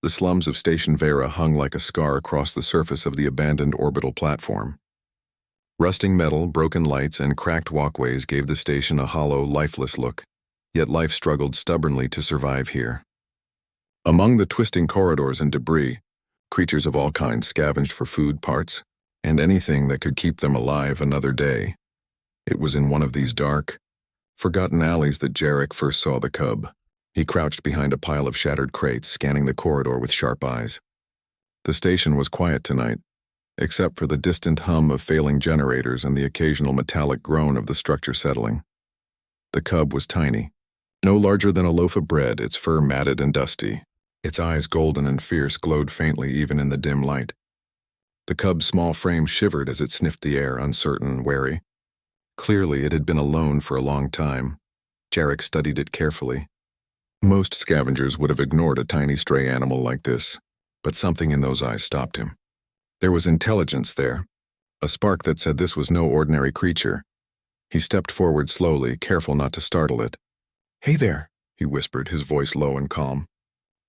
The slums of Station Vera hung like a scar across the surface of the abandoned orbital platform. Rusting metal, broken lights, and cracked walkways gave the station a hollow, lifeless look, yet life struggled stubbornly to survive here. Among the twisting corridors and debris, creatures of all kinds scavenged for food, parts, and anything that could keep them alive another day. It was in one of these dark, forgotten alleys that Jarek first saw the cub. He crouched behind a pile of shattered crates, scanning the corridor with sharp eyes. The station was quiet tonight, except for the distant hum of failing generators and the occasional metallic groan of the structure settling. The cub was tiny, no larger than a loaf of bread, its fur matted and dusty. Its eyes, golden and fierce, glowed faintly even in the dim light. The cub's small frame shivered as it sniffed the air, uncertain and wary. Clearly, it had been alone for a long time. Jarek studied it carefully. Most scavengers would have ignored a tiny stray animal like this, but something in those eyes stopped him. There was intelligence there, a spark that said this was no ordinary creature. He stepped forward slowly, careful not to startle it. "Hey there," he whispered, his voice low and calm.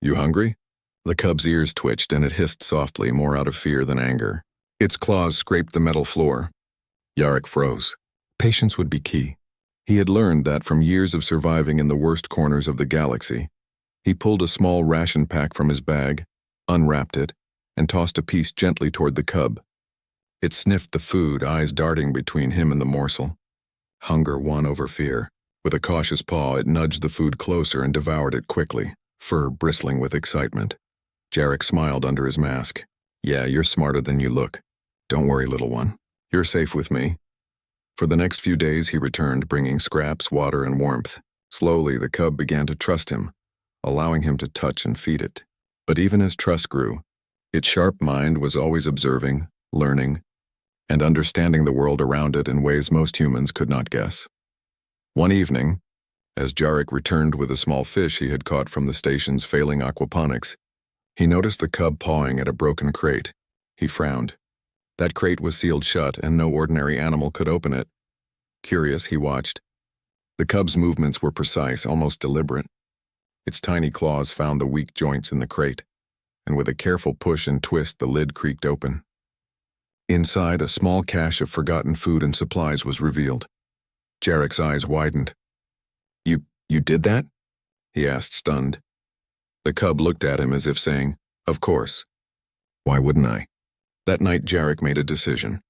"You hungry?" The cub's ears twitched and it hissed softly, more out of fear than anger. Its claws scraped the metal floor. Jarek froze. Patience would be key. He had learned that from years of surviving in the worst corners of the galaxy. He pulled a small ration pack from his bag, unwrapped it, and tossed a piece gently toward the cub. It sniffed the food, eyes darting between him and the morsel. Hunger won over fear. With a cautious paw, it nudged the food closer and devoured it quickly, fur bristling with excitement. Jarek smiled under his mask. "Yeah, you're smarter than you look. Don't worry, little one. You're safe with me." For the next few days he returned, bringing scraps, water, and warmth. Slowly, the cub began to trust him, allowing him to touch and feed it. But even as trust grew, its sharp mind was always observing, learning, and understanding the world around it in ways most humans could not guess. One evening, as Jarek returned with a small fish he had caught from the station's failing aquaponics, he noticed the cub pawing at a broken crate. He frowned. That crate was sealed shut, and no ordinary animal could open it. Curious, he watched. The cub's movements were precise, almost deliberate. Its tiny claws found the weak joints in the crate, and with a careful push and twist, the lid creaked open. Inside, a small cache of forgotten food and supplies was revealed. Jarek's eyes widened. You did that?" he asked, stunned. The cub looked at him as if saying, "Of course. Why wouldn't I?" That night, Jarek made a decision.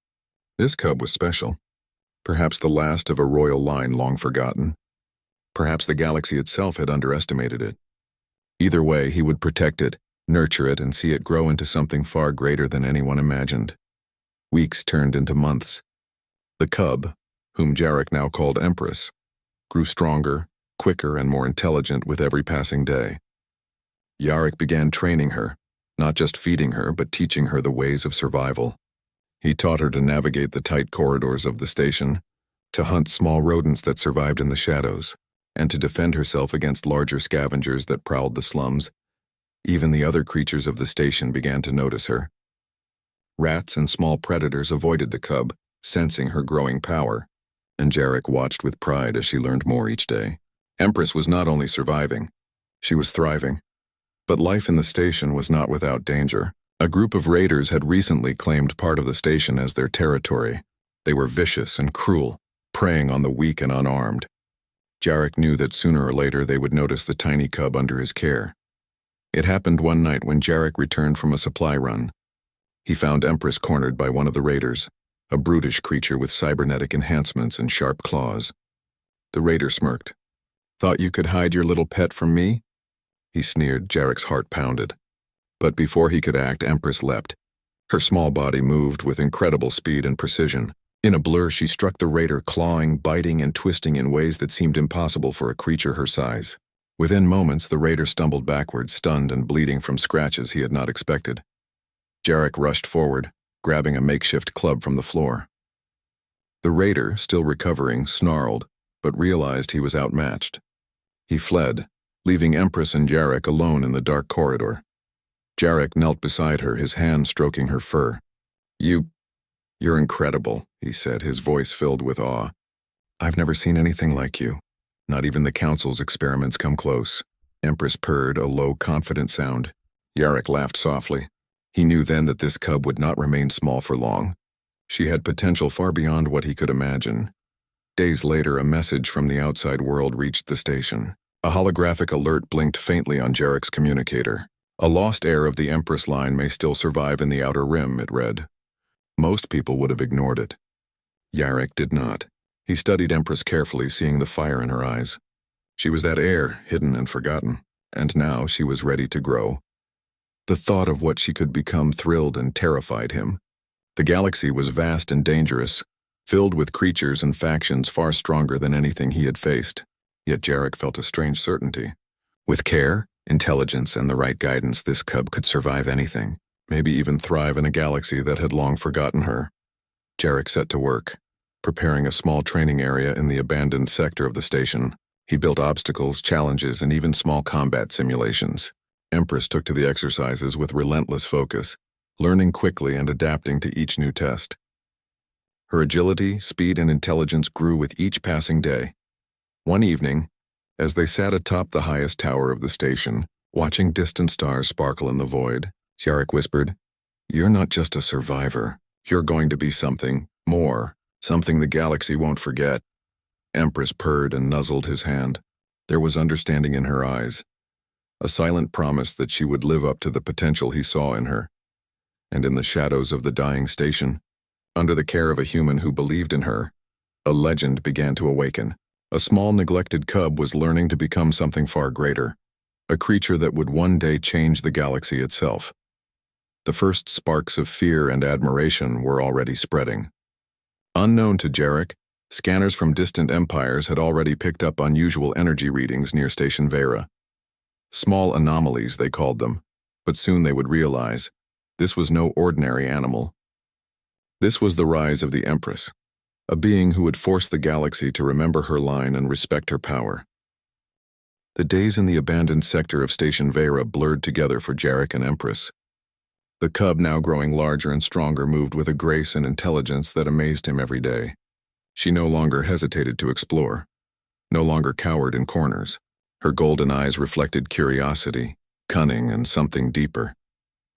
This cub was special. Perhaps the last of a royal line long forgotten. Perhaps the galaxy itself had underestimated it. Either way, he would protect it, nurture it, and see it grow into something far greater than anyone imagined. Weeks turned into months. The cub, whom Jarek now called Empress, grew stronger, quicker, and more intelligent with every passing day. Jarek began training her, not just feeding her, but teaching her the ways of survival. He taught her to navigate the tight corridors of the station, to hunt small rodents that survived in the shadows, and to defend herself against larger scavengers that prowled the slums. Even the other creatures of the station began to notice her. Rats and small predators avoided the cub, sensing her growing power, and Jarek watched with pride as she learned more each day. Empress was not only surviving, she was thriving. But life in the station was not without danger. A group of raiders had recently claimed part of the station as their territory. They were vicious and cruel, preying on the weak and unarmed. Jarek knew that sooner or later they would notice the tiny cub under his care. It happened one night when Jarek returned from a supply run. He found Empress cornered by one of the raiders, a brutish creature with cybernetic enhancements and sharp claws. The raider smirked. "Thought you could hide your little pet from me?" He sneered. Jarek's heart pounded. But before he could act, Empress leapt. Her small body moved with incredible speed and precision. In a blur, she struck the raider, clawing, biting, and twisting in ways that seemed impossible for a creature her size. Within moments, the raider stumbled backward, stunned and bleeding from scratches he had not expected. Jarek rushed forward, grabbing a makeshift club from the floor. The raider, still recovering, snarled, but realized he was outmatched. He fled, leaving Empress and Jarek alone in the dark corridor. Jarek knelt beside her, his hand stroking her fur. You're incredible," he said, his voice filled with awe. "I've never seen anything like you. Not even the Council's experiments come close." Empress purred, a low, confident sound. Yarrick laughed softly. He knew then that this cub would not remain small for long. She had potential far beyond what he could imagine. Days later, a message from the outside world reached the station. A holographic alert blinked faintly on Yarrick's communicator. A lost heir of the Empress line may still survive in the Outer Rim, it read. Most people would have ignored it. Yarrick did not. He studied Empress carefully, seeing the fire in her eyes. She was that heir, hidden and forgotten, and now she was ready to grow. The thought of what she could become thrilled and terrified him. The galaxy was vast and dangerous, filled with creatures and factions far stronger than anything he had faced. Yet Yarrick felt a strange certainty. With care, intelligence, and the right guidance, this cub could survive anything, maybe even thrive in a galaxy that had long forgotten her. Yarrick set to work, preparing a small training area in the abandoned sector of the station. He built obstacles, challenges, and even small combat simulations. Empress took to the exercises with relentless focus, learning quickly and adapting to each new test. Her agility, speed, and intelligence grew with each passing day. One evening, as they sat atop the highest tower of the station, watching distant stars sparkle in the void, Yarrick whispered, "You're not just a survivor. You're going to be something more, something the galaxy won't forget." Empress purred and nuzzled his hand. There was understanding in her eyes, a silent promise that she would live up to the potential he saw in her. And in the shadows of the dying station, under the care of a human who believed in her, a legend began to awaken. A small, neglected cub was learning to become something far greater, a creature that would one day change the galaxy itself. The first sparks of fear and admiration were already spreading. Unknown to Yarrick, scanners from distant empires had already picked up unusual energy readings near Station Vera. Small anomalies, they called them, but soon they would realize this was no ordinary animal. This was the rise of the Empress, a being who would force the galaxy to remember her line and respect her power. The days in the abandoned sector of Station Vera blurred together for Yarrick and Empress. The cub, now growing larger and stronger, moved with a grace and intelligence that amazed him every day. She no longer hesitated to explore, no longer cowered in corners. Her golden eyes reflected curiosity, cunning, and something deeper,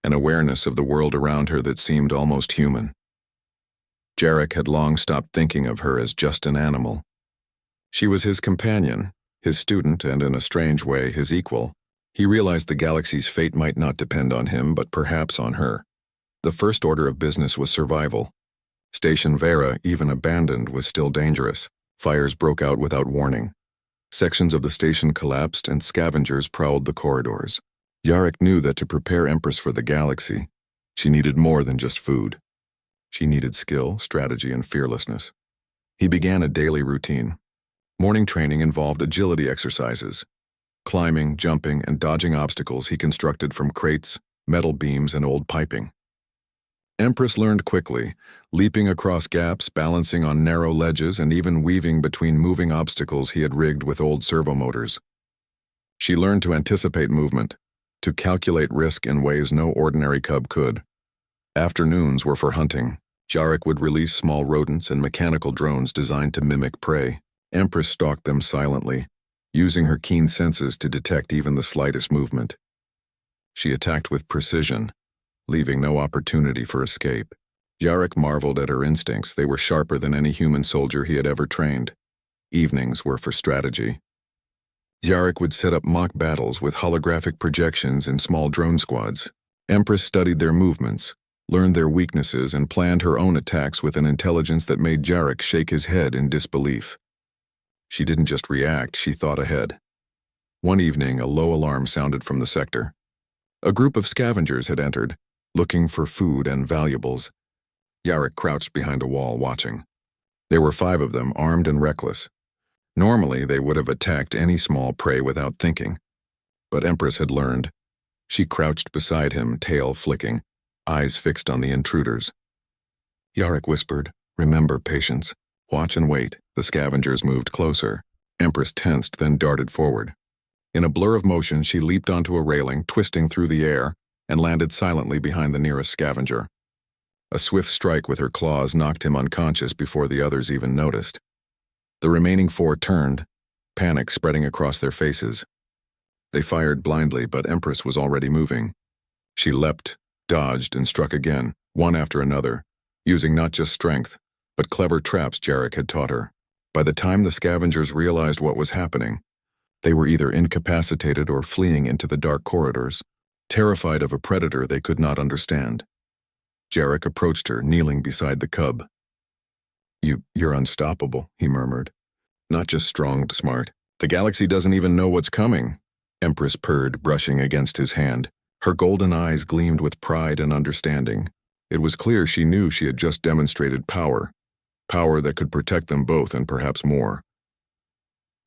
an awareness of the world around her that seemed almost human. Yarrick had long stopped thinking of her as just an animal. She was his companion, his student, and in a strange way, his equal. He realized the galaxy's fate might not depend on him, but perhaps on her. The first order of business was survival. Station Vera, even abandoned, was still dangerous. Fires broke out without warning. Sections of the station collapsed and scavengers prowled the corridors. Yarrick knew that to prepare Empress for the galaxy, she needed more than just food. She needed skill, strategy, and fearlessness. He began a daily routine. Morning training involved agility exercises. Climbing, jumping, and dodging obstacles he constructed from crates, metal beams, and old piping. Empress learned quickly, leaping across gaps, balancing on narrow ledges, and even weaving between moving obstacles he had rigged with old servo motors. She learned to anticipate movement, to calculate risk in ways no ordinary cub could. Afternoons were for hunting. Yarrick would release small rodents and mechanical drones designed to mimic prey. Empress stalked them silently, using her keen senses to detect even the slightest movement. She attacked with precision, leaving no opportunity for escape. Yarrick marveled at her instincts. They were sharper than any human soldier he had ever trained. Evenings were for strategy. Yarrick would set up mock battles with holographic projections in small drone squads. Empress studied their movements, learned their weaknesses, and planned her own attacks with an intelligence that made Yarrick shake his head in disbelief. She didn't just react, she thought ahead. One evening, a low alarm sounded from the sector. A group of scavengers had entered, looking for food and valuables. Yarrick crouched behind a wall, watching. There were 5 of them, armed and reckless. Normally, they would have attacked any small prey without thinking. But Empress had learned. She crouched beside him, tail flicking, eyes fixed on the intruders. Yarrick whispered, "Remember patience. Watch and wait." The scavengers moved closer. Empress tensed, then darted forward. In a blur of motion, she leaped onto a railing, twisting through the air, and landed silently behind the nearest scavenger. A swift strike with her claws knocked him unconscious before the others even noticed. The remaining 4 turned, panic spreading across their faces. They fired blindly, but Empress was already moving. She leapt, dodged, and struck again, one after another, using not just strength, but clever traps Jarek had taught her. By the time the scavengers realized what was happening, they were either incapacitated or fleeing into the dark corridors, terrified of a predator they could not understand. Jarek approached her, kneeling beside the cub. You're unstoppable, he murmured. Not just strong, smart. The galaxy doesn't even know what's coming, Empress purred, brushing against his hand. Her golden eyes gleamed with pride and understanding. It was clear she knew she had just demonstrated power that could protect them both and perhaps more.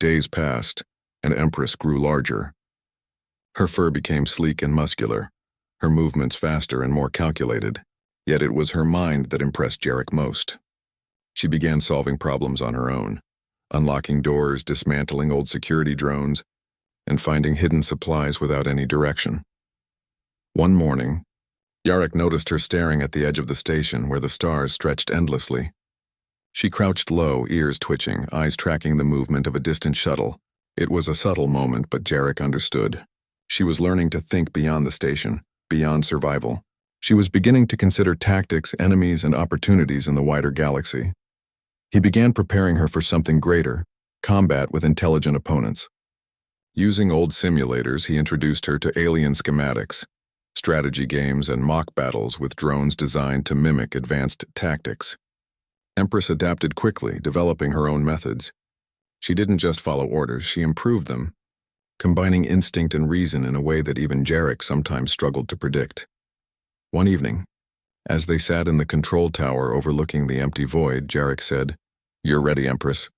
Days passed, and Empress grew larger. Her fur became sleek and muscular, her movements faster and more calculated, yet it was her mind that impressed Jarek most. She began solving problems on her own, unlocking doors, dismantling old security drones, and finding hidden supplies without any direction. One morning, Jarek noticed her staring at the edge of the station where the stars stretched endlessly. She crouched low, ears twitching, eyes tracking the movement of a distant shuttle. It was a subtle moment, but Jarek understood. She was learning to think beyond the station, beyond survival. She was beginning to consider tactics, enemies, and opportunities in the wider galaxy. He began preparing her for something greater, combat with intelligent opponents. Using old simulators, he introduced her to alien schematics, strategy games, and mock battles with drones designed to mimic advanced tactics. Empress adapted quickly, developing her own methods. She didn't just follow orders, she improved them, combining instinct and reason in a way that even Jarek sometimes struggled to predict. One evening, as they sat in the control tower overlooking the empty void, Jarek said, "You're ready, Empress.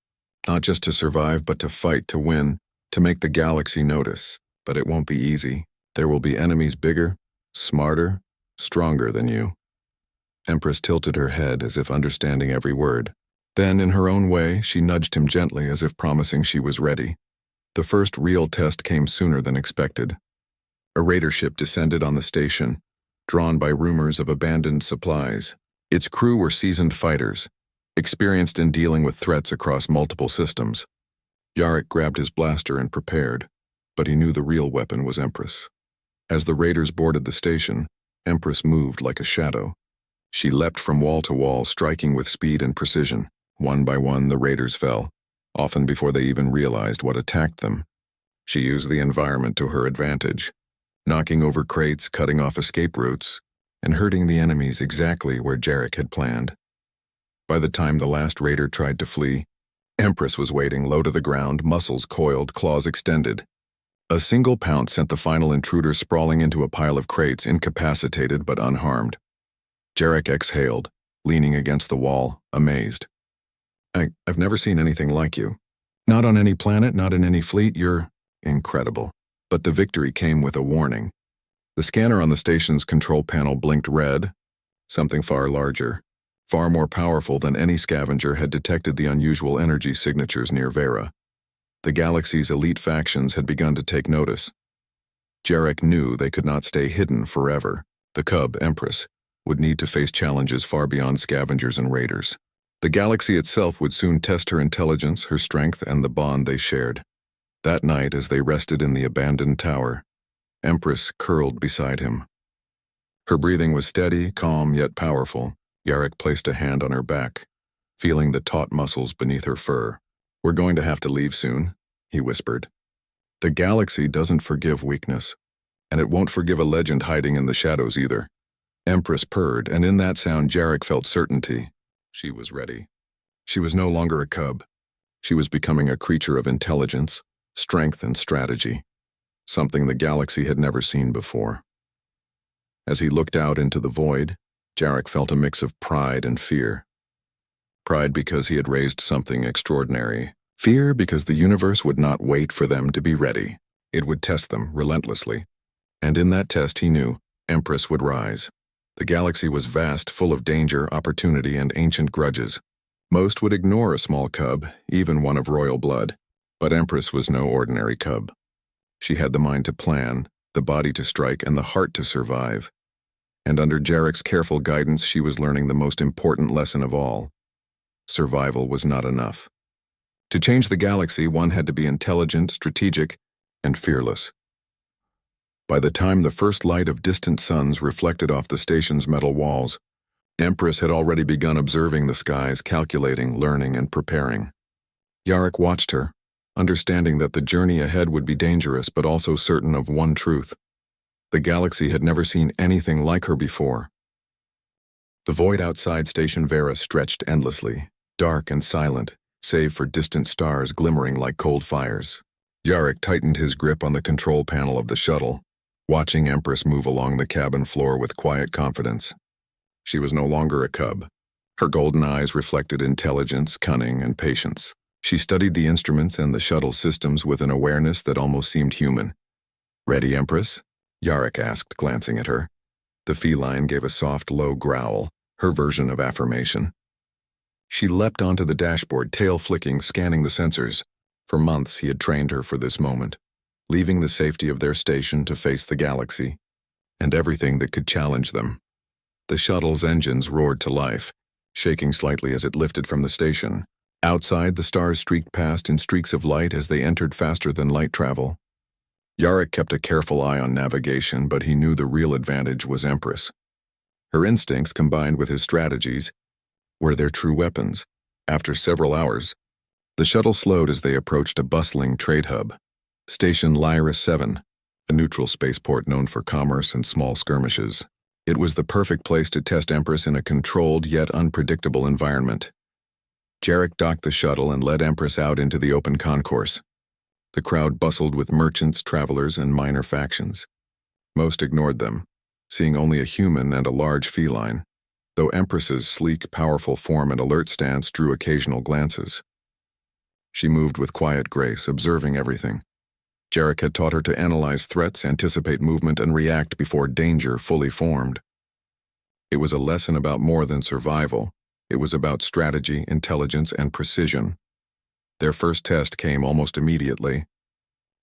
Not just to survive, but to fight, to win, to make the galaxy notice. But it won't be easy. There will be enemies bigger, smarter, stronger than you." Empress tilted her head as if understanding every word. Then, in her own way, she nudged him gently as if promising she was ready. The first real test came sooner than expected. A raider ship descended on the station, drawn by rumors of abandoned supplies. Its crew were seasoned fighters, experienced in dealing with threats across multiple systems. Jarek grabbed his blaster and prepared, but he knew the real weapon was Empress. As the raiders boarded the station, Empress moved like a shadow. She leapt from wall to wall, striking with speed and precision. One by one, the raiders fell, often before they even realized what attacked them. She used the environment to her advantage, knocking over crates, cutting off escape routes, and hurting the enemies exactly where Jarek had planned. By the time the last raider tried to flee, Empress was waiting low to the ground, muscles coiled, claws extended. A single pounce sent the final intruder sprawling into a pile of crates, incapacitated but unharmed. Jarek exhaled, leaning against the wall, amazed. I've never seen anything like you. Not on any planet, not in any fleet, you're incredible. But the victory came with a warning. The scanner on the station's control panel blinked red, something far larger, far more powerful than any scavenger had detected the unusual energy signatures near Vera. The galaxy's elite factions had begun to take notice. Jarek knew they could not stay hidden forever. The cub, Empress, would need to face challenges far beyond scavengers and raiders. The galaxy itself would soon test her intelligence, her strength, and the bond they shared. That night, as they rested in the abandoned tower, Empress curled beside him. Her breathing was steady, calm, yet powerful. Jarek placed a hand on her back, feeling the taut muscles beneath her fur. "We're going to have to leave soon," he whispered. "The galaxy doesn't forgive weakness, and it won't forgive a legend hiding in the shadows either." Empress purred, and in that sound Jarek felt certainty. She was ready. She was no longer a cub. She was becoming a creature of intelligence, strength, and strategy, something the galaxy had never seen before. As he looked out into the void, Jarek felt a mix of pride and fear. Pride because he had raised something extraordinary. Fear because the universe would not wait for them to be ready. It would test them relentlessly. And in that test, he knew, Empress would rise. The galaxy was vast, full of danger, opportunity, and ancient grudges. Most would ignore a small cub, even one of royal blood. But Empress was no ordinary cub. She had the mind to plan, the body to strike, and the heart to survive. And under Jarek's careful guidance, she was learning the most important lesson of all. Survival was not enough. To change the galaxy, one had to be intelligent, strategic, and fearless. By the time the first light of distant suns reflected off the station's metal walls, Empress had already begun observing the skies, calculating, learning, and preparing. Yarrick watched her, understanding that the journey ahead would be dangerous but also certain of one truth. The galaxy had never seen anything like her before. The void outside Station Vera stretched endlessly, dark and silent, save for distant stars glimmering like cold fires. Yarrick tightened his grip on the control panel of the shuttle, watching Empress move along the cabin floor with quiet confidence. She was no longer a cub. Her golden eyes reflected intelligence, cunning, and patience. She studied the instruments and the shuttle systems with an awareness that almost seemed human. "Ready, Empress?" Yarrick asked, glancing at her. The feline gave a soft, low growl, her version of affirmation. She leapt onto the dashboard, tail flicking, scanning the sensors. For months he had trained her for this moment, leaving the safety of their station to face the galaxy, and everything that could challenge them. The shuttle's engines roared to life, shaking slightly as it lifted from the station. Outside, the stars streaked past in streaks of light as they entered faster than light travel. Yarrick kept a careful eye on navigation, but he knew the real advantage was Empress. Her instincts, combined with his strategies, were their true weapons. After several hours, the shuttle slowed as they approached a bustling trade hub, Station Lyra 7, a neutral spaceport known for commerce and small skirmishes. It was the perfect place to test Empress in a controlled yet unpredictable environment. Yarrick docked the shuttle and led Empress out into the open concourse. The crowd bustled with merchants, travelers, and minor factions. Most ignored them, seeing only a human and a large feline, though Empress's sleek, powerful form and alert stance drew occasional glances. She moved with quiet grace, observing everything. Yarrick had taught her to analyze threats, anticipate movement, and react before danger fully formed. It was a lesson about more than survival. It was about strategy, intelligence, and precision. Their first test came almost immediately.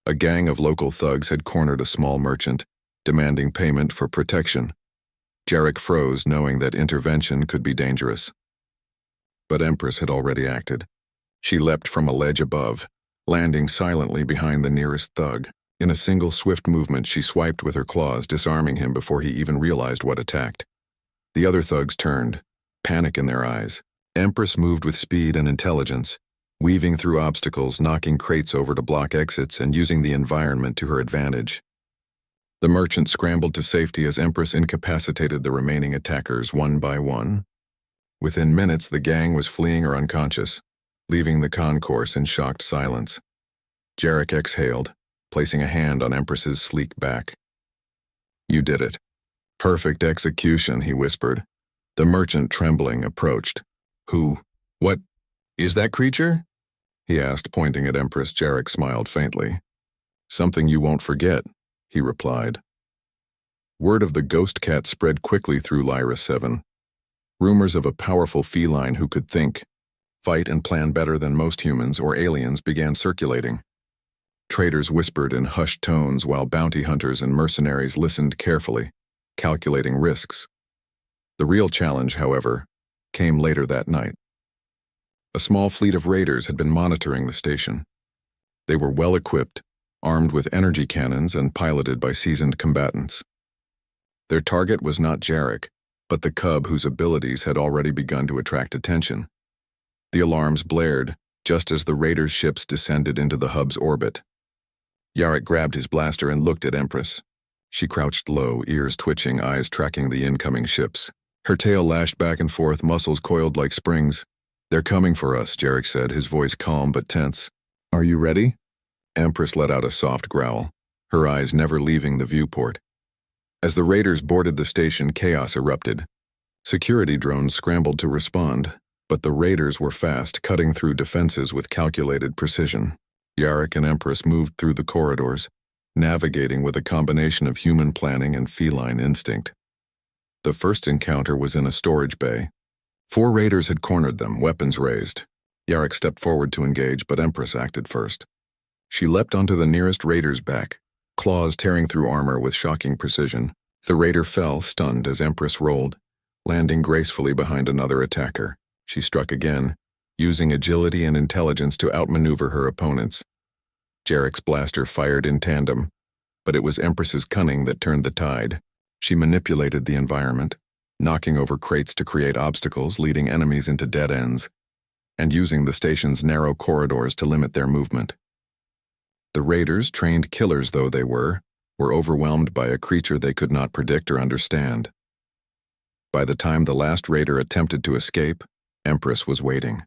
A gang of local thugs had cornered a small merchant, demanding payment for protection. Yarrick froze, knowing that intervention could be dangerous. But Empress had already acted. She leapt from a ledge above, landing silently behind the nearest thug. In a single swift movement, she swiped with her claws, disarming him before he even realized what attacked. The other thugs turned, panic in their eyes. Empress moved with speed and intelligence, weaving through obstacles, knocking crates over to block exits, and using the environment to her advantage. The merchant scrambled to safety as Empress incapacitated the remaining attackers one by one. Within minutes, the gang was fleeing or unconscious, leaving the concourse in shocked silence. Yarrick exhaled, placing a hand on Empress's sleek back. "You did it. Perfect execution," he whispered. The merchant, trembling, approached. "Who? What is that creature?" he asked, pointing at Empress. Yarrick smiled faintly. "Something you won't forget," he replied. Word of the ghost cat spread quickly through Lyra 7. Rumors of a powerful feline who could think, fight, and plan better than most humans or aliens began circulating. Traders whispered in hushed tones while bounty hunters and mercenaries listened carefully, calculating risks. The real challenge, however, came later that night. A small fleet of raiders had been monitoring the station. They were well equipped, armed with energy cannons and piloted by seasoned combatants. Their target was not Yarrick, but the cub whose abilities had already begun to attract attention. The alarms blared just as the raiders' ships descended into the hub's orbit. Yarrick grabbed his blaster and looked at Empress. She crouched low, ears twitching, eyes tracking the incoming ships. Her tail lashed back and forth, muscles coiled like springs. "They're coming for us," Yarrick said, his voice calm but tense. "Are you ready?" Empress let out a soft growl, her eyes never leaving the viewport. As the raiders boarded the station, chaos erupted. Security drones scrambled to respond, but the raiders were fast, cutting through defenses with calculated precision. Yarrick and Empress moved through the corridors, navigating with a combination of human planning and feline instinct. The first encounter was in a storage bay. 4 raiders had cornered them, weapons raised. Yarrick stepped forward to engage, but Empress acted first. She leapt onto the nearest raider's back, claws tearing through armor with shocking precision. The raider fell, stunned, as Empress rolled, landing gracefully behind another attacker. She struck again, using agility and intelligence to outmaneuver her opponents. Yarrick's blaster fired in tandem, But it was Empress's cunning that turned the tide. She manipulated the environment, knocking over crates to create obstacles, leading enemies into dead ends, and using the station's narrow corridors to limit their movement. The raiders, trained killers though they were overwhelmed by a creature they could not predict or understand. By the time the last raider attempted to escape, Empress was waiting.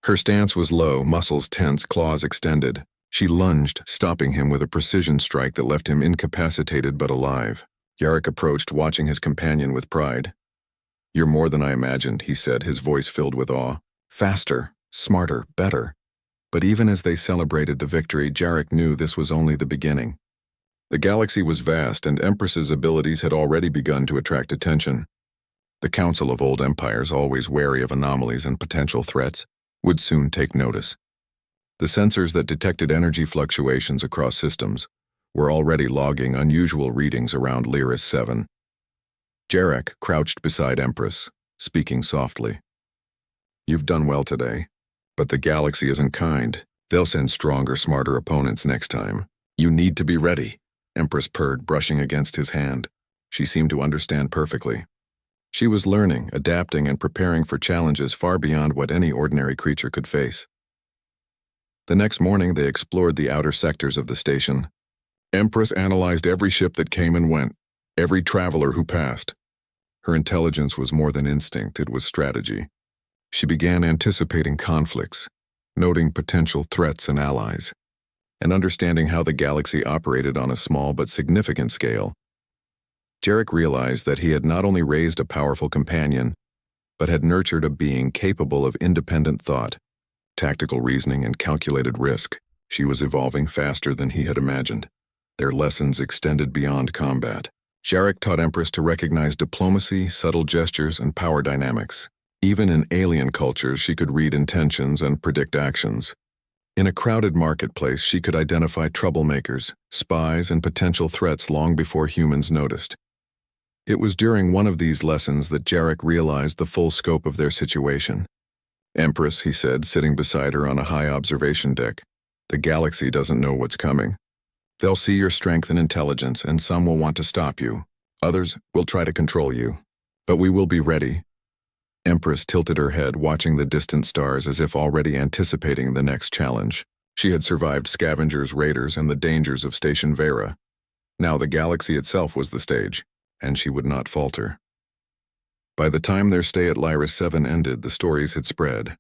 Her stance was low, muscles tense, claws extended. She lunged, stopping him with a precision strike that left him incapacitated but alive. Jarek approached, watching his companion with pride. "You're more than I imagined," he said, his voice filled with awe. "Faster, smarter, better." But even as they celebrated the victory, Jarek knew this was only the beginning. The galaxy was vast, and Empress's abilities had already begun to attract attention. The Council of Old Empires, always wary of anomalies and potential threats, would soon take notice. The sensors that detected energy fluctuations across systems were already logging unusual readings around Lyris 7. Jarek crouched beside Empress, speaking softly. "You've done well today, but the galaxy isn't kind. They'll send stronger, smarter opponents next time. You need to be ready," Empress purred, brushing against his hand. She seemed to understand perfectly. She was learning, adapting, and preparing for challenges far beyond what any ordinary creature could face. The next morning, they explored the outer sectors of the station. Empress analyzed every ship that came and went, every traveler who passed. Her intelligence was more than instinct, it was strategy. She began anticipating conflicts, noting potential threats and allies, and understanding how the galaxy operated on a small but significant scale. Jarek realized that he had not only raised a powerful companion, but had nurtured a being capable of independent thought, tactical reasoning, and calculated risk. She was evolving faster than he had imagined. Their lessons extended beyond combat. Jarek taught Empress to recognize diplomacy, subtle gestures, and power dynamics. Even in alien cultures, she could read intentions and predict actions. In a crowded marketplace, she could identify troublemakers, spies, and potential threats long before humans noticed. It was during one of these lessons that Jarek realized the full scope of their situation. "Empress," he said, sitting beside her on a high observation deck, "the galaxy doesn't know what's coming. They'll see your strength and intelligence, and some will want to stop you. Others will try to control you. But we will be ready." Empress tilted her head, watching the distant stars as if already anticipating the next challenge. She had survived scavengers, raiders, and the dangers of Station Vera. Now the galaxy itself was the stage, and she would not falter. By the time their stay at Lyris 7 ended, the stories had spread.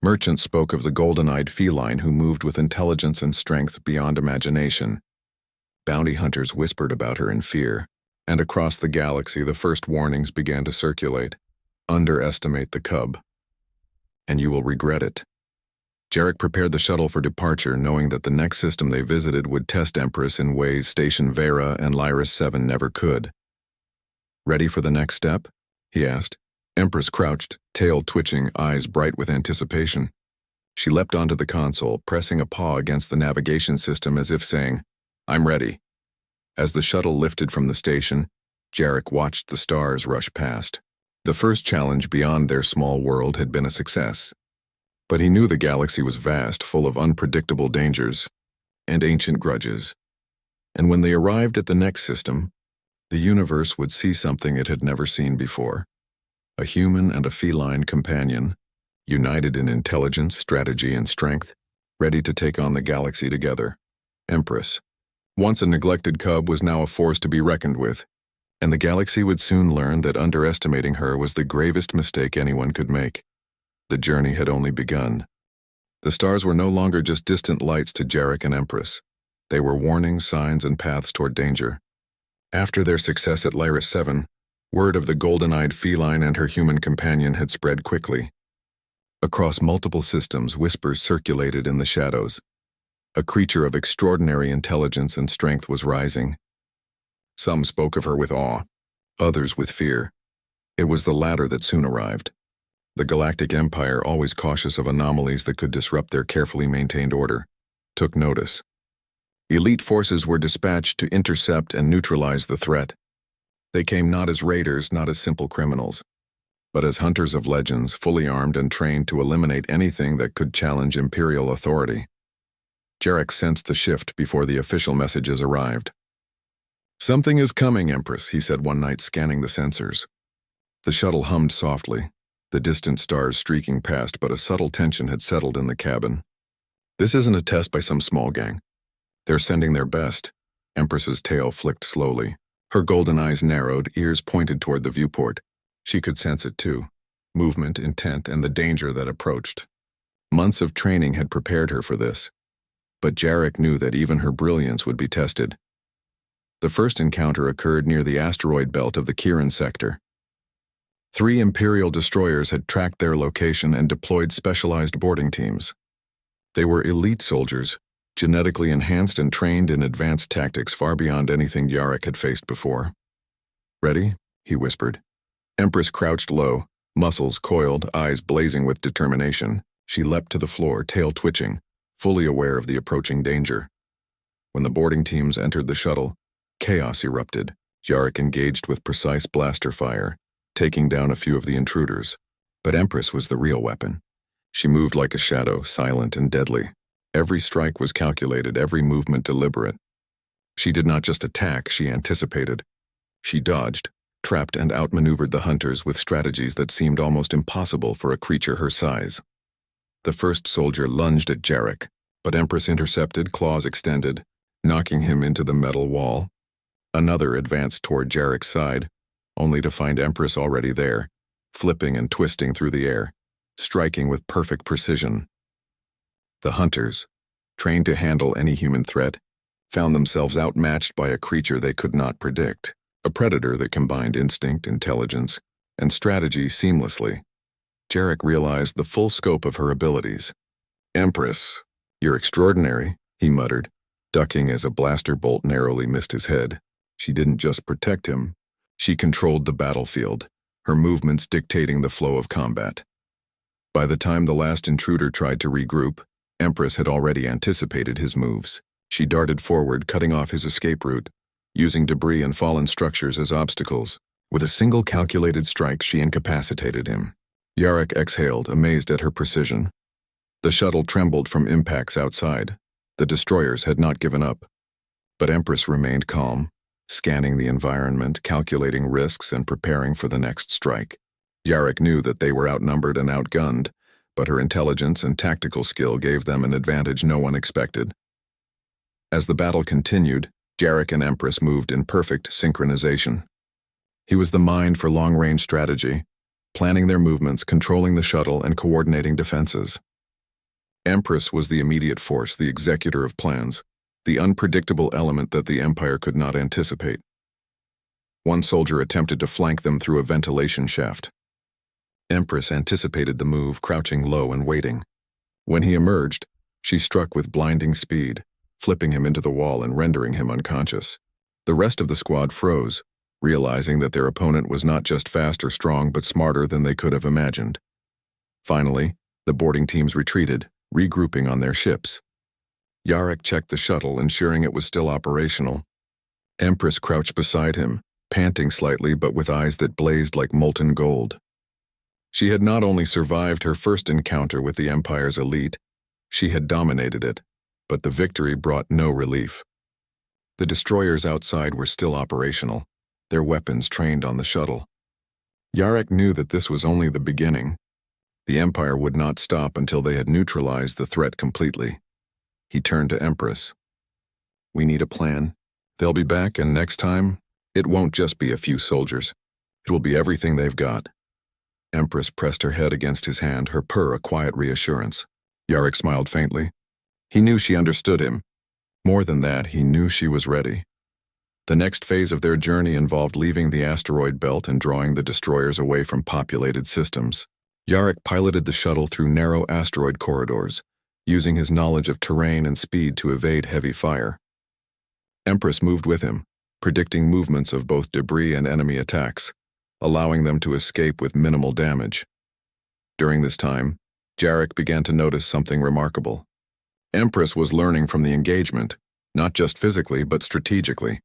Merchants spoke of the golden-eyed feline who moved with intelligence and strength beyond imagination. Bounty hunters whispered about her in fear, and across the galaxy the first warnings began to circulate. Underestimate the cub, and you will regret it. Jarek prepared the shuttle for departure, knowing that the next system they visited would test Empress in ways Station Vera and Lyris 7 never could. "Ready for the next step?" he asked. Empress crouched, tail twitching, eyes bright with anticipation. She leapt onto the console, pressing a paw against the navigation system as if saying, "I'm ready." As the shuttle lifted from the station, Jarek watched the stars rush past. The first challenge beyond their small world had been a success. But he knew the galaxy was vast, full of unpredictable dangers and ancient grudges. And when they arrived at the next system, the universe would see something it had never seen before. A human and a feline companion, united in intelligence, strategy, and strength, ready to take on the galaxy together. Empress, once a neglected cub, was now a force to be reckoned with, and the galaxy would soon learn that underestimating her was the gravest mistake anyone could make. The journey had only begun. The stars were no longer just distant lights to Jarek and Empress. They were warnings, signs, and paths toward danger. After their success at Lyris 7, word of the golden-eyed feline and her human companion had spread quickly. Across multiple systems, whispers circulated in the shadows. A creature of extraordinary intelligence and strength was rising. Some spoke of her with awe, others with fear. It was the latter that soon arrived. The Galactic Empire, always cautious of anomalies that could disrupt their carefully maintained order, took notice. Elite forces were dispatched to intercept and neutralize the threat. They came not as raiders, not as simple criminals, but as hunters of legends, fully armed and trained to eliminate anything that could challenge Imperial authority. Jarek sensed the shift before the official messages arrived. "Something is coming, Empress," he said one night, scanning the sensors. The shuttle hummed softly, the distant stars streaking past, but a subtle tension had settled in the cabin. "This isn't a test by some small gang. They're sending their best." Empress's tail flicked slowly. Her golden eyes narrowed, ears pointed toward the viewport. She could sense it too. Movement, intent, and the danger that approached. Months of training had prepared her for this. But Jarek knew that even her brilliance would be tested. The first encounter occurred near the asteroid belt of the Kiran sector. 3 Imperial destroyers had tracked their location and deployed specialized boarding teams. They were elite soldiers, genetically enhanced and trained in advanced tactics far beyond anything Jarek had faced before. "Ready?" he whispered. Empress crouched low, muscles coiled, eyes blazing with determination. She leapt to the floor, tail twitching, fully aware of the approaching danger. When the boarding teams entered the shuttle, chaos erupted. Jarek engaged with precise blaster fire, taking down a few of the intruders. But Empress was the real weapon. She moved like a shadow, silent and deadly. Every strike was calculated, every movement deliberate. She did not just attack, she anticipated. She dodged, trapped and outmaneuvered the hunters with strategies that seemed almost impossible for a creature her size. The first soldier lunged at Jarek, but Empress intercepted, claws extended, knocking him into the metal wall. Another advanced toward Jarek's side, only to find Empress already there, flipping and twisting through the air, striking with perfect precision. The hunters, trained to handle any human threat, found themselves outmatched by a creature they could not predict, a predator that combined instinct, intelligence, and strategy seamlessly. Jarek realized the full scope of her abilities. "Empress, you're extraordinary," he muttered, ducking as a blaster bolt narrowly missed his head. She didn't just protect him, she controlled the battlefield, her movements dictating the flow of combat. By the time the last intruder tried to regroup, Empress had already anticipated his moves. She darted forward, cutting off his escape route, using debris and fallen structures as obstacles. With a single calculated strike, she incapacitated him. Jarek exhaled, amazed at her precision. The shuttle trembled from impacts outside. The destroyers had not given up. But Empress remained calm, scanning the environment, calculating risks, and preparing for the next strike. Jarek knew that they were outnumbered and outgunned, but her intelligence and tactical skill gave them an advantage no one expected. As the battle continued, Jarek and Empress moved in perfect synchronization. He was the mind for long-range strategy, planning their movements, controlling the shuttle, and coordinating defenses. Empress was the immediate force, the executor of plans, the unpredictable element that the Empire could not anticipate. One soldier attempted to flank them through a ventilation shaft. Empress anticipated the move, crouching low and waiting. When he emerged, she struck with blinding speed, flipping him into the wall and rendering him unconscious. The rest of the squad froze, realizing that their opponent was not just fast or strong but smarter than they could have imagined. Finally, the boarding teams retreated, regrouping on their ships. Jarek checked the shuttle, ensuring it was still operational. Empress crouched beside him, panting slightly but with eyes that blazed like molten gold. She had not only survived her first encounter with the Empire's elite, she had dominated it, but the victory brought no relief. The destroyers outside were still operational, their weapons trained on the shuttle. Jarek knew that this was only the beginning. The Empire would not stop until they had neutralized the threat completely. He turned to Empress. "We need a plan. They'll be back, and next time, it won't just be a few soldiers. It will be everything they've got." Empress pressed her head against his hand, her purr a quiet reassurance. Jarek smiled faintly. He knew she understood him. More than that, he knew she was ready. The next phase of their journey involved leaving the asteroid belt and drawing the destroyers away from populated systems. Jarek piloted the shuttle through narrow asteroid corridors, using his knowledge of terrain and speed to evade heavy fire. Empress moved with him, predicting movements of both debris and enemy attacks, allowing them to escape with minimal damage. During this time, Jarek began to notice something remarkable. Empress was learning from the engagement, not just physically but strategically.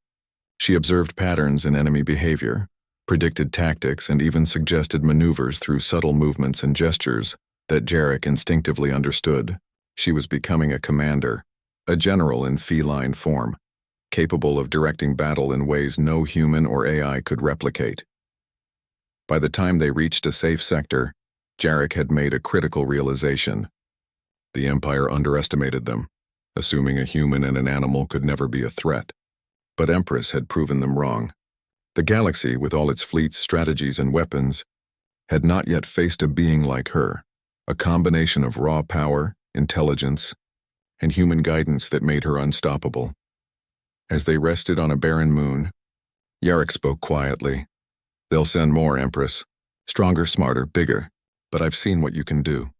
She observed patterns in enemy behavior, predicted tactics, and even suggested maneuvers through subtle movements and gestures that Jarek instinctively understood. She was becoming a commander, a general in feline form. capable of directing battle in ways no human or AI could replicate. By the time they reached a safe sector, Jarek had made a critical realization. The Empire underestimated them, assuming a human and an animal could never be a threat. But Empress had proven them wrong. The galaxy, with all its fleets, strategies, and weapons, had not yet faced a being like her, a combination of raw power, intelligence, and human guidance that made her unstoppable. As they rested on a barren moon, Jarek spoke quietly. "They'll send more, Empress. Stronger, smarter, bigger. But I've seen what you can do.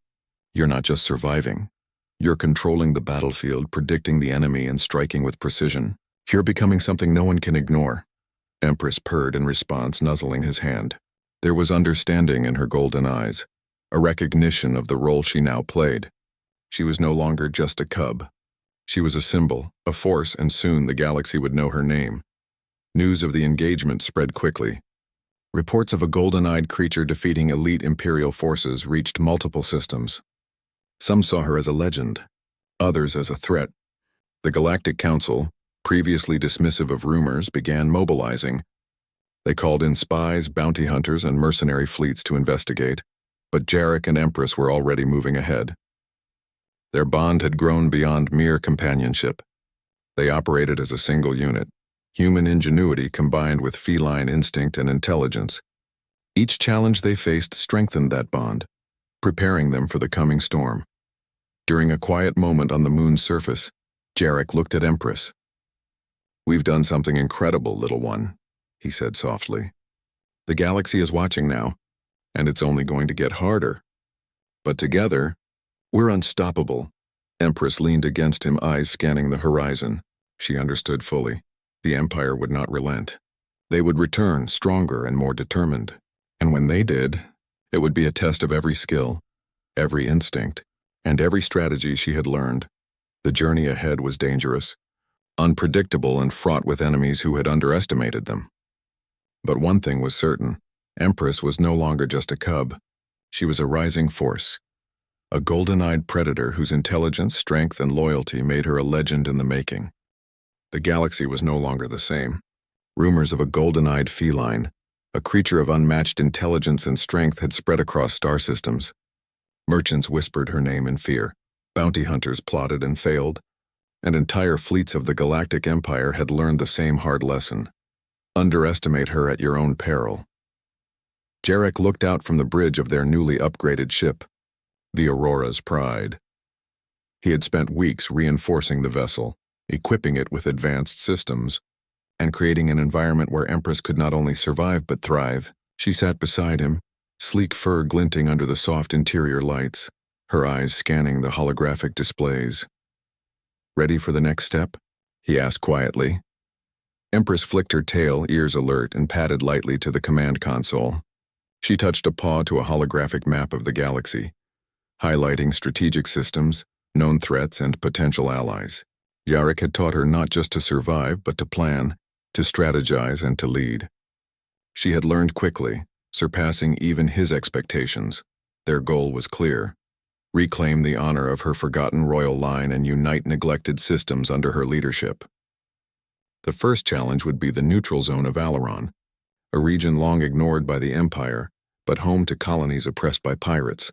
You're not just surviving. You're controlling the battlefield, predicting the enemy, and striking with precision. You're becoming something no one can ignore." Empress purred in response, nuzzling his hand. There was understanding in her golden eyes, a recognition of the role she now played. She was no longer just a cub. She was a symbol, a force, and soon the galaxy would know her name. News of the engagement spread quickly. Reports of a golden-eyed creature defeating elite Imperial forces reached multiple systems. Some saw her as a legend, others as a threat. The Galactic Council, previously dismissive of rumors, began mobilizing. They called in spies, bounty hunters, and mercenary fleets to investigate, but Jarek and Empress were already moving ahead. Their bond had grown beyond mere companionship. They operated as a single unit, human ingenuity combined with feline instinct and intelligence. Each challenge they faced strengthened that bond, preparing them for the coming storm. During a quiet moment on the moon's surface, Jarek looked at Empress. "We've done something incredible, little one," he said softly. "The galaxy is watching now, and it's only going to get harder. But together, we're unstoppable." Empress leaned against him, eyes scanning the horizon. She understood fully. The Empire would not relent. They would return, stronger and more determined. And when they did, it would be a test of every skill, every instinct, and every strategy she had learned. The journey ahead was dangerous, unpredictable, and fraught with enemies who had underestimated them. But one thing was certain. Empress was no longer just a cub. She was a rising force, a golden-eyed predator whose intelligence, strength, and loyalty made her a legend in the making. The galaxy was no longer the same. Rumors of a golden-eyed feline, a creature of unmatched intelligence and strength, had spread across star systems. Merchants whispered her name in fear. Bounty hunters plotted and failed, and entire fleets of the Galactic Empire had learned the same hard lesson. Underestimate her at your own peril. Jarek looked out from the bridge of their newly upgraded ship, the Aurora's Pride. He had spent weeks reinforcing the vessel, equipping it with advanced systems, and creating an environment where Empress could not only survive but thrive. She sat beside him, sleek fur glinting under the soft interior lights, her eyes scanning the holographic displays. "Ready for the next step?" he asked quietly. Empress flicked her tail, ears alert, and padded lightly to the command console. She touched a paw to a holographic map of the galaxy, highlighting strategic systems, known threats, and potential allies. Jarek had taught her not just to survive, but to plan, to strategize, and to lead. She had learned quickly, surpassing even his expectations. Their goal was clear: reclaim the honor of her forgotten royal line and unite neglected systems under her leadership. The first challenge would be the neutral zone of Alaron, a region long ignored by the Empire, but home to colonies oppressed by pirates,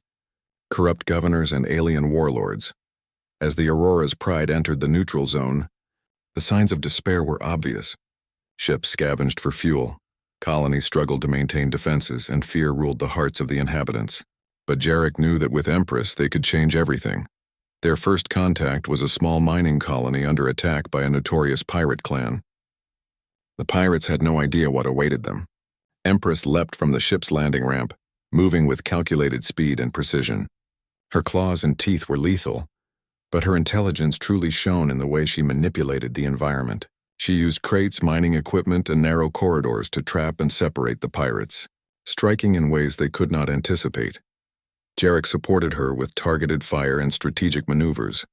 corrupt governors, and alien warlords. As the Aurora's Pride entered the neutral zone, the signs of despair were obvious. Ships scavenged for fuel, colonies struggled to maintain defenses, and fear ruled the hearts of the inhabitants. But Jarek knew that with Empress they could change everything. Their first contact was a small mining colony under attack by a notorious pirate clan. The pirates had no idea what awaited them. Empress leapt from the ship's landing ramp, moving with calculated speed and precision. Her claws and teeth were lethal, but her intelligence truly shone in the way she manipulated the environment. She used crates, mining equipment, and narrow corridors to trap and separate the pirates, striking in ways they could not anticipate. Jarek supported her with targeted fire and strategic maneuvers,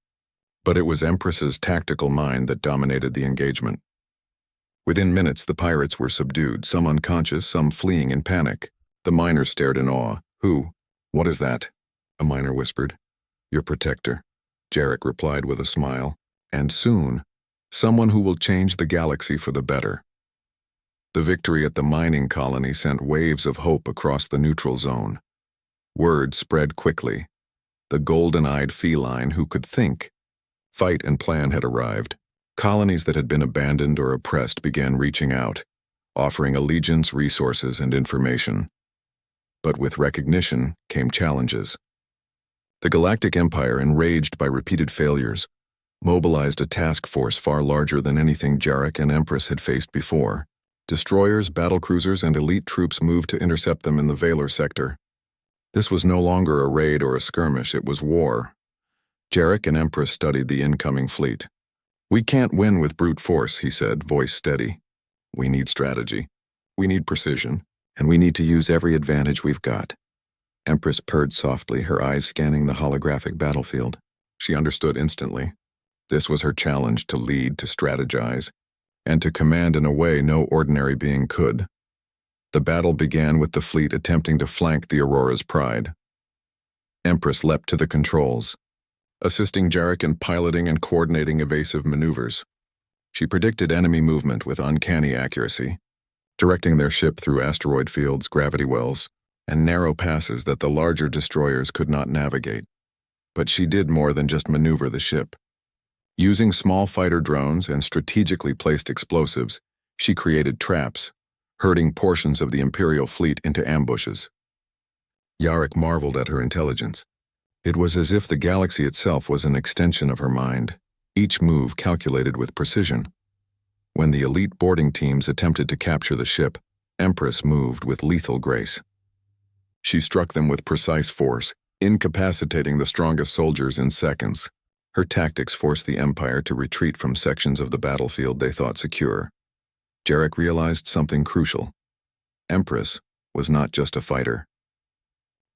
but it was Empress's tactical mind that dominated the engagement. Within minutes, the pirates were subdued, some unconscious, some fleeing in panic. The miners stared in awe. "Who? What is that?" a miner whispered. "Your protector," Jarek replied with a smile. And soon, someone who will change the galaxy for the better. The victory at the mining colony sent waves of hope across the neutral zone. Word spread quickly. The golden-eyed feline who could think, fight, and plan had arrived. Colonies that had been abandoned or oppressed began reaching out, offering allegiance, resources, and information. But with recognition came challenges. The Galactic Empire, enraged by repeated failures, mobilized a task force far larger than anything Jarek and Empress had faced before. Destroyers, battlecruisers, and elite troops moved to intercept them in the Valor sector. This was no longer a raid or a skirmish, it was war. Jarek and Empress studied the incoming fleet. "We can't win with brute force," he said, voice steady. "We need strategy. We need precision. And we need to use every advantage we've got." Empress purred softly, her eyes scanning the holographic battlefield. She understood instantly. This was her challenge, to lead, to strategize, and to command in a way no ordinary being could. The battle began with the fleet attempting to flank the Aurora's pride. Empress leapt to the controls, assisting Jarek in piloting and coordinating evasive maneuvers. She predicted enemy movement with uncanny accuracy, directing their ship through asteroid fields, gravity wells, and narrow passes that the larger destroyers could not navigate. But she did more than just maneuver the ship. Using small fighter drones and strategically placed explosives, she created traps, herding portions of the Imperial fleet into ambushes. Jarek marveled at her intelligence. It was as if the galaxy itself was an extension of her mind, each move calculated with precision. When the elite boarding teams attempted to capture the ship, Empress moved with lethal grace. She struck them with precise force, incapacitating the strongest soldiers in seconds. Her tactics forced the Empire to retreat from sections of the battlefield they thought secure. Jarek realized something crucial. Empress was not just a fighter.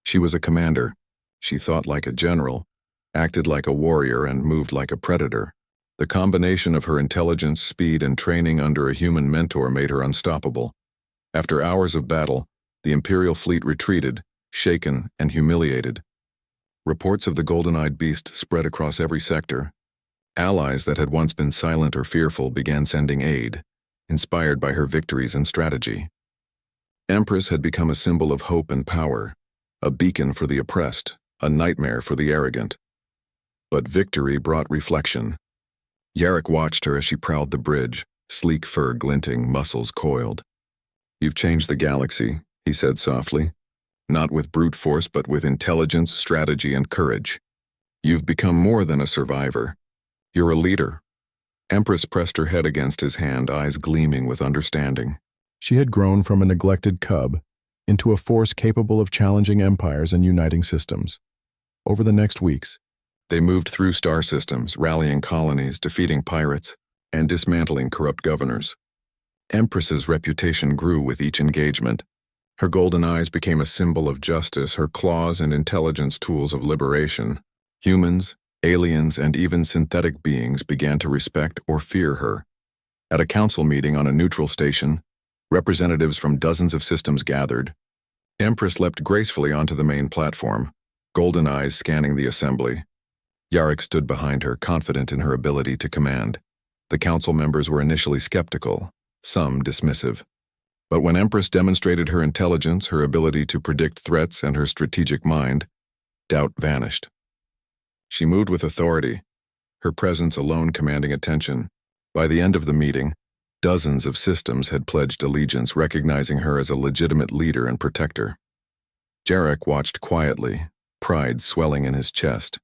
She was a commander. She thought like a general, acted like a warrior, and moved like a predator. The combination of her intelligence, speed, and training under a human mentor made her unstoppable. After hours of battle, the Imperial fleet retreated, shaken and humiliated. Reports of the golden-eyed beast spread across every sector. Allies that had once been silent or fearful began sending aid, inspired by her victories and strategy. Empress had become a symbol of hope and power, a beacon for the oppressed, a nightmare for the arrogant. But victory brought reflection. Jarek watched her as she prowled the bridge, sleek fur glinting, muscles coiled. "You've changed the galaxy," he said softly. "Not with brute force, but with intelligence, strategy, and courage. You've become more than a survivor. You're a leader." Empress pressed her head against his hand, eyes gleaming with understanding. She had grown from a neglected cub into a force capable of challenging empires and uniting systems. Over the next weeks, they moved through star systems, rallying colonies, defeating pirates, and dismantling corrupt governors. Empress's reputation grew with each engagement. Her golden eyes became a symbol of justice, her claws and intelligence tools of liberation. Humans, aliens, and even synthetic beings began to respect or fear her. At a council meeting on a neutral station, representatives from dozens of systems gathered. Empress leapt gracefully onto the main platform, golden eyes scanning the assembly. Jarek stood behind her, confident in her ability to command. The council members were initially skeptical, some dismissive. But when Empress demonstrated her intelligence, her ability to predict threats, and her strategic mind, doubt vanished. She moved with authority, her presence alone commanding attention. By the end of the meeting, dozens of systems had pledged allegiance, recognizing her as a legitimate leader and protector. Jarek watched quietly, pride swelling in his chest.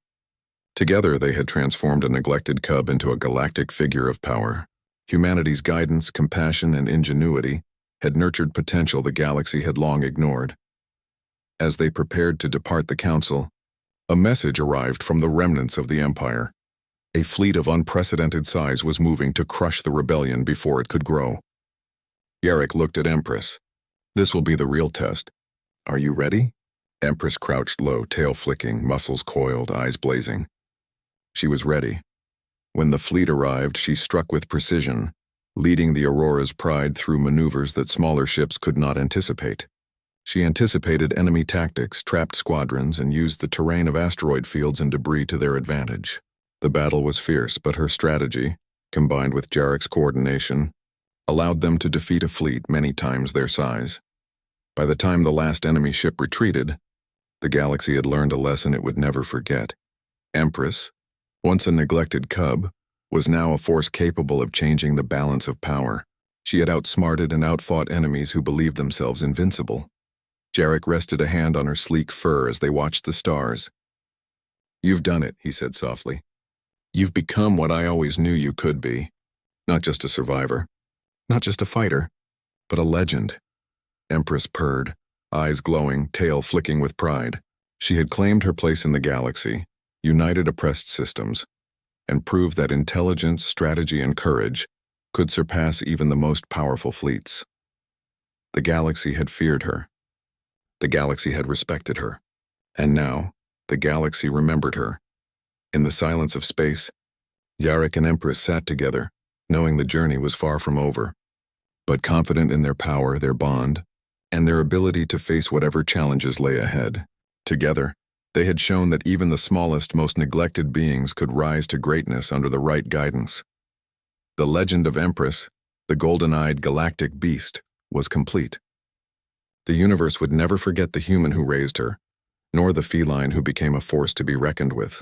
Together they had transformed a neglected cub into a galactic figure of power. Humanity's guidance, compassion, and ingenuity had nurtured potential the galaxy had long ignored. As they prepared to depart the council, a message arrived from the remnants of the Empire. A fleet of unprecedented size was moving to crush the rebellion before it could grow. Jarek looked at Empress. "This will be the real test. Are you ready?" Empress crouched low, tail flicking, muscles coiled, eyes blazing. She was ready. When the fleet arrived, she struck with precision, leading the Aurora's pride through maneuvers that smaller ships could not anticipate. She anticipated enemy tactics, trapped squadrons, and used the terrain of asteroid fields and debris to their advantage. The battle was fierce, but her strategy, combined with Jarek's coordination, allowed them to defeat a fleet many times their size. By the time the last enemy ship retreated, the galaxy had learned a lesson it would never forget. Empress, once a neglected cub, was now a force capable of changing the balance of power. She had outsmarted and outfought enemies who believed themselves invincible. Jarek rested a hand on her sleek fur as they watched the stars. "You've done it," he said softly. "You've become what I always knew you could be. Not just a survivor, not just a fighter, but a legend." Empress purred, eyes glowing, tail flicking with pride. She had claimed her place in the galaxy, united oppressed systems, and proved that intelligence, strategy, and courage could surpass even the most powerful fleets. The galaxy had feared her. The galaxy had respected her. And now, the galaxy remembered her. In the silence of space, Jarek and Empress sat together, knowing the journey was far from over, but confident in their power, their bond, and their ability to face whatever challenges lay ahead. Together, they had shown that even the smallest, most neglected beings could rise to greatness under the right guidance. The legend of Empress, the golden-eyed galactic beast, was complete. The universe would never forget the human who raised her, nor the feline who became a force to be reckoned with.